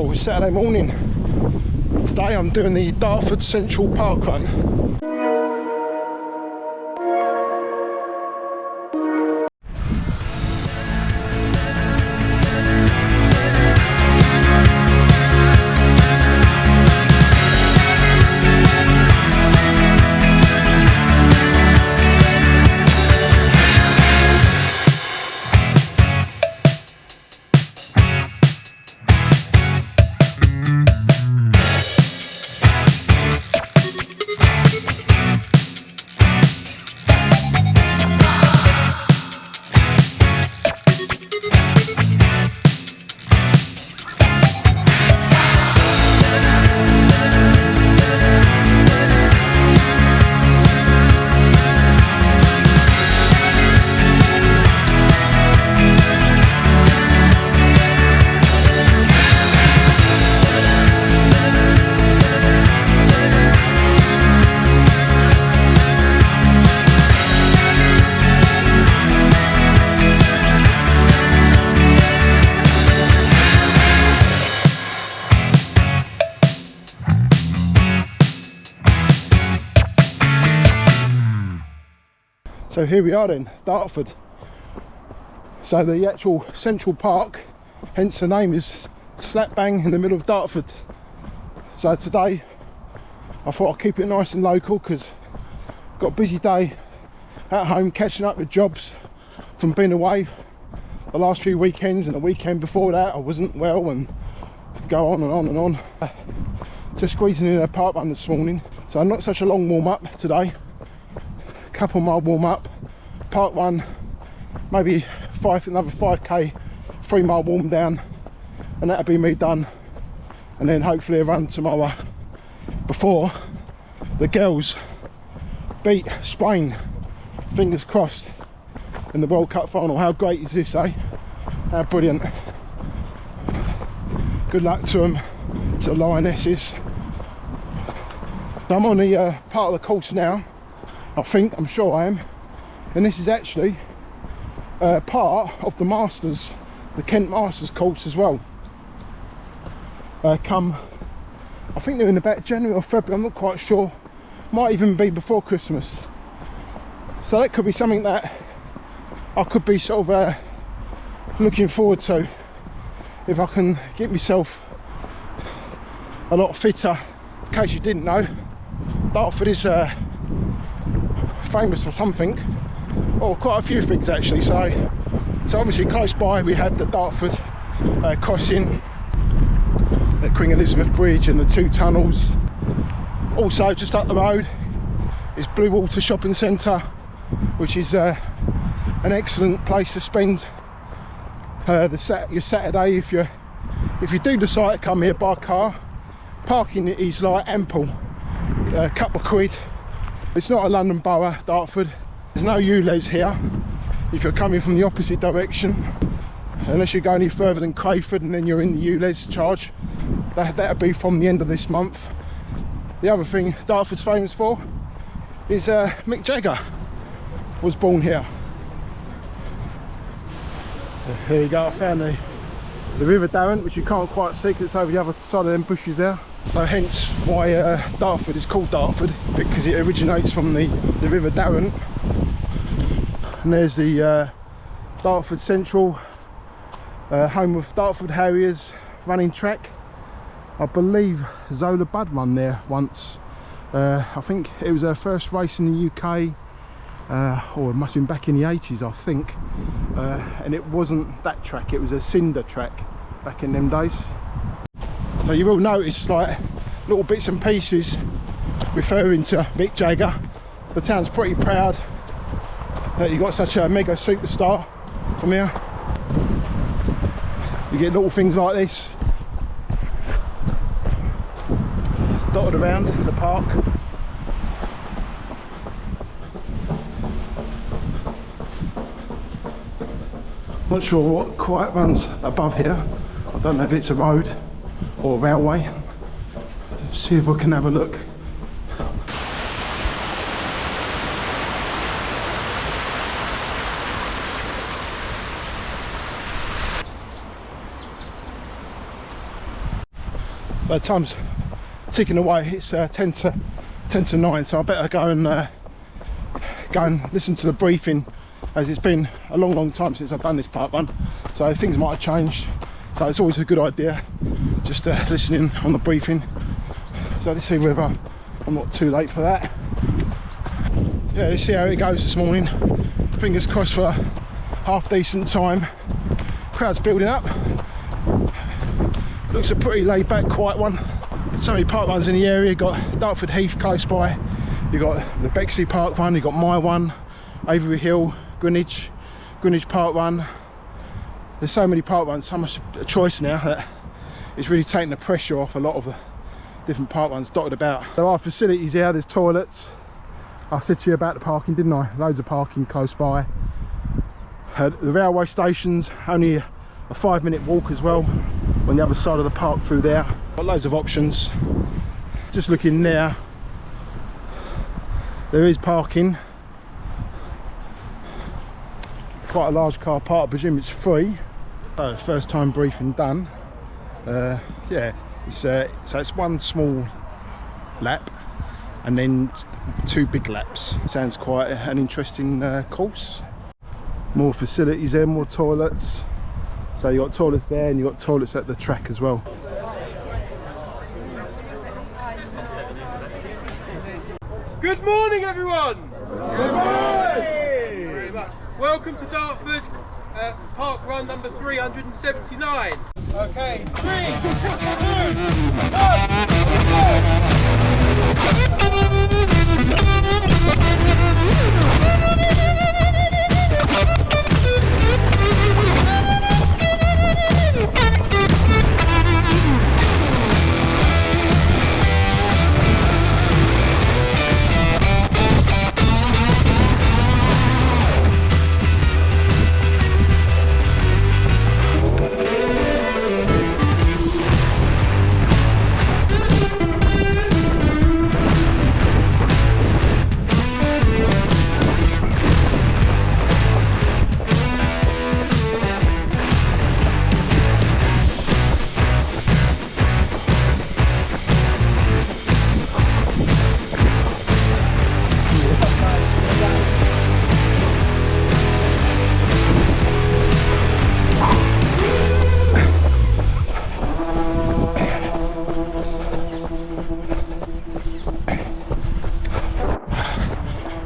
well, it's Saturday morning. Today I'm doing the Dartford Central Parkrun. So here we are then, Dartford. So the actual Central Park, hence the name, is slap bang in the middle of Dartford. So today I thought I'd keep it nice and local because I've got a busy day at home catching up with jobs from being away the last few weekends, and the weekend before that I wasn't well, and go on and on and on. Just squeezing in a park run this morning, so not such a long warm up today. Couple mile warm up, park run, maybe another 5k, 3 mile warm down, and that'll be me done. And then hopefully a run tomorrow before the girls beat Spain, fingers crossed, in the World Cup final. How great is this, eh? How brilliant. Good luck to them, to the Lionesses. I'm on the part of the course now. I'm sure I am, and this is actually part of the Masters, the Kent Masters course as well. I think they're in about January or February, I'm not quite sure, might even be before Christmas. So that could be something that I could be sort of looking forward to, if I can get myself a lot fitter. In case you didn't know, Dartford is famous for something, or quite a few things actually. So obviously close by we had the Dartford crossing, the Queen Elizabeth Bridge and the 2 tunnels. Also just up the road is Blue Water Shopping Centre, which is an excellent place to spend your Saturday if you do decide to come here by car. Parking is like ample, a couple of quid. It's not a London borough, Dartford. There's no ULEZ here if you're coming from the opposite direction, unless you go any further than Crayford, and then you're in the ULEZ charge. That'll be from the end of this month. The other thing Dartford's famous for is Mick Jagger was born here. Here you go, I found the River Darren, which you can't quite see because it's over the other side of them bushes there. So hence why Dartford is called Dartford, because it originates from the River Darren. And there's the Dartford Central, home of Dartford Harriers running track. I believe Zola Budd run there once. I think it was her first race in the UK, or it must have been back in the 80s, I think. And it wasn't that track, it was a cinder track back in them days. So you will notice like little bits and pieces referring to Mick Jagger. The town's pretty proud that you've got such a mega superstar from here. You get little things like this dotted around the park. Not sure what quite runs above here. I don't know if it's a road or a railway. Let's see if I can have a look. So time's ticking away. It's 10 to 9, so I better go and listen to the briefing, as it's been a long time since I've done this park run, so things might have changed, so it's always a good idea just listening on the briefing. So let's see whether I'm not too late for that. Yeah, let's see how it goes this morning. Fingers crossed for a half decent time. Crowd's building up. Looks a pretty laid back, quiet one. So many park runs in the area. Got Dartford Heath close by. You've got the Bexley Park Run, you've got my one, Avery Hill, Greenwich Park Run. There's so many park runs, so much choice now that it's really taking the pressure off a lot of the different park runs dotted about. There are facilities here, there's toilets. I said to you about the parking, didn't I? Loads of parking close by. The railway station's only a 5-minute walk as well, on the other side of the park through there. Got loads of options. Just looking there. There is parking, quite a large car park. I presume it's free. So first time briefing done. Yeah, so it's one small lap and then 2 big laps. Sounds quite an interesting course. More facilities there, more toilets. So you got toilets there and you got toilets at the track as well. Good morning, everyone! Good morning! Welcome to Dartford Park Run number 379. Okay, 3, 2,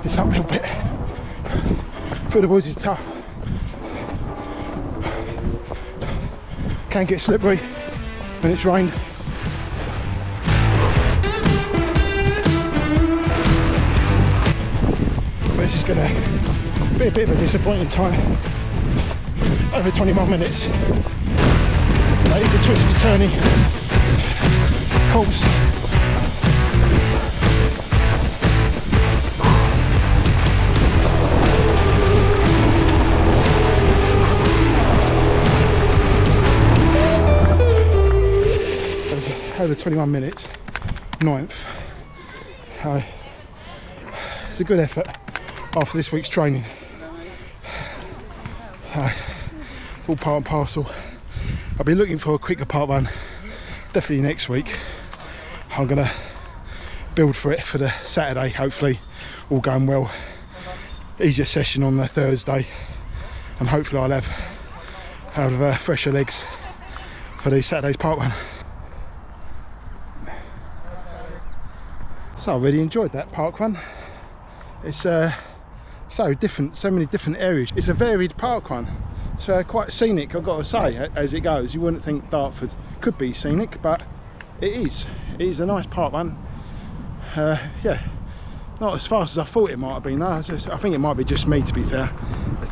It's up a little bit. Through the woods is tough. Can get slippery when it's rained. But this is going to be a bit of a disappointing time. Over 21 minutes. That is a twisty, turny course. Over 21 minutes, 9th. It's a good effort after this week's training. All part and parcel. I'll be looking for a quicker park run definitely next week. I'm gonna build for it for the Saturday, hopefully all going well. Easier session on the Thursday, and hopefully I'll have fresher legs for the Saturday's park run. So I really enjoyed that park run. It's so different, so many different areas. It's a varied park run. It's quite scenic, I've got to say, as it goes. You wouldn't think Dartford could be scenic, but it is. It is a nice park run. Yeah, not as fast as I thought it might have been. No, I think it might be just me, to be fair. But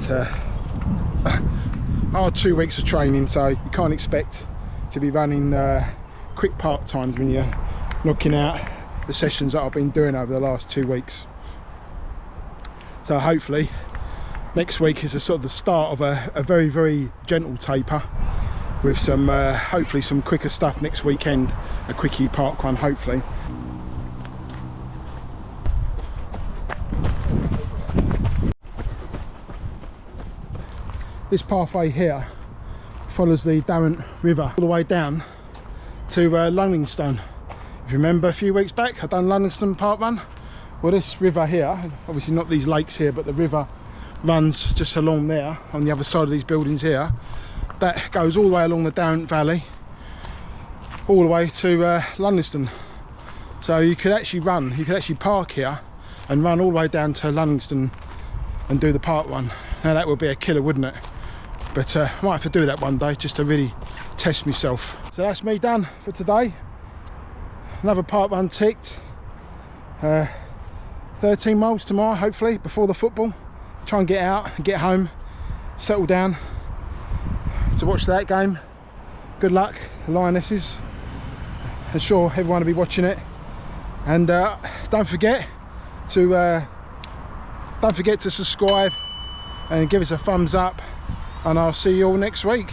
hard 2 weeks of training, so you can't expect to be running quick park times when you're knocking out the sessions that I've been doing over the last 2 weeks. So hopefully next week is a sort of the start of a very, very gentle taper with some hopefully some quicker stuff next weekend, a quickie park run hopefully. This pathway here follows the Dartford River all the way down to Lunningstone. If you remember a few weeks back, I done Lunningstone Parkrun. Well, this river here, obviously not these lakes here, but the river runs just along there on the other side of these buildings here. That goes all the way along the Dartford Valley, all the way to Lunningstone. So you could actually park here and run all the way down to Lunningstone and do the parkrun. Now that would be a killer, wouldn't it? But I might have to do that one day just to really test myself. So that's me done for today. Another parkrun ticked. 13 miles tomorrow, hopefully, before the football. Try and get out and get home, settle down to watch that game. Good luck, the Lionesses. I'm sure everyone will be watching it. And don't forget to subscribe and give us a thumbs up. And I'll see you all next week.